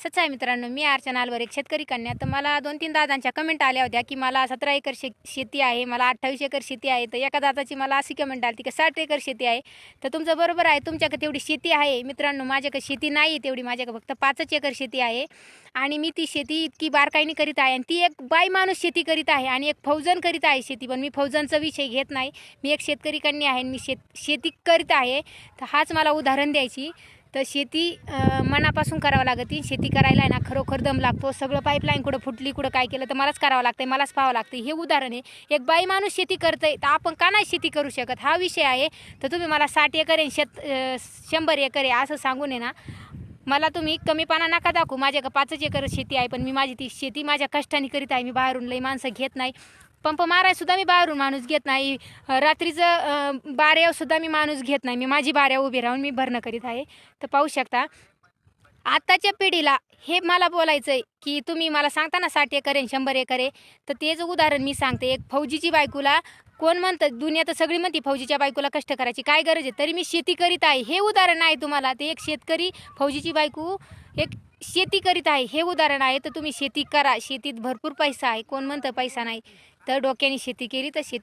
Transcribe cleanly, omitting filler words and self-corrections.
सच्चा आहे मित्रांनो, मी अर्चना अलवर, एक शेतकरी कन्या. तर मला 2-3 दादांच्या कमेंट आल्या होत्या, की मला 17 एकर शेती आहे, मला 28 एकर शेती आहे. तर एका दादाची मला अशी कमेंट आली की 60 एकर शेती आहे. तर तुमचं बरोबर आहे, तुमच्याकडे तेवढी शेती आहे. मित्रांनो, माझ्याकडे शेती नाही तेवढी, माझ्याकडे फक्त 5 एकर शेती आहे. आणि मी ती शेती इतकी बारकाईने करीत आहे, आणि ती एक बाई माणूस शेती करीत आहे आणि एक फौजन करीत आहे शेती. पण मी फौजनचा विषय घेत नाही. मी एक शेतकरी कन्या आहे आणि मी शेती करीत आहे. तर हाच मला उदाहरण द्यायची. तर शेती मनापासून करावं लागते. शेती करायला आहे ना खरोखर दम लागतो. सगळं पाईपलाईन कुठं फुटली, कुठं काय केलं तर मलाच करावं लागतं, मलाच पाहावं लागतं. हे उदाहरण आहे. एक बाई माणूस शेती करतंय तर आपण का नाही शेती करू शकत, हा विषय आहे. तर तुम्ही मला 60 एकर आहे 100 एकर आहे असं सांगून आहे ना, मला तुम्ही कमीपणा नका दाखवू. माझ्याकडे 5 एकर शेती आहे, पण मी माझी ती शेती माझ्या कष्टाने करीत आहे. मी बाहेरून लई माणसं घेत नाही. पंप मारायसुद्धा मी बाहेरून माणूस घेत नाही. रात्रीचं बाऱ्यावरसुद्धा मी माणूस घेत नाही. मी माझी बाऱ्या उभी राहून मी भरणं करीत आहे. तर पाहू शकता आताच्या पिढीला हे मला बोलायचं आहे, की तुम्ही मला सांगता ना 60 एकर आहे 100 एकर आहे. तर तेच उदाहरण मी सांगते. एक फौजीची बायकोला कोण म्हणतं, दुनिया तर सगळी म्हणते फौजीच्या बायकोला कष्ट करायची काय गरज आहे, तरी मी शेती करीत आहे. हे उदाहरण आहे तुम्हाला. ते एक शेतकरी, फौजीची बायको एक शेती करीत आहे, हे उदाहरण आहे. तर तुम्ही शेती करा. शेतीत भरपूर पैसा आहे. कोण म्हणतं पैसा नाही, तर डोक्याने शेती केली तर शेती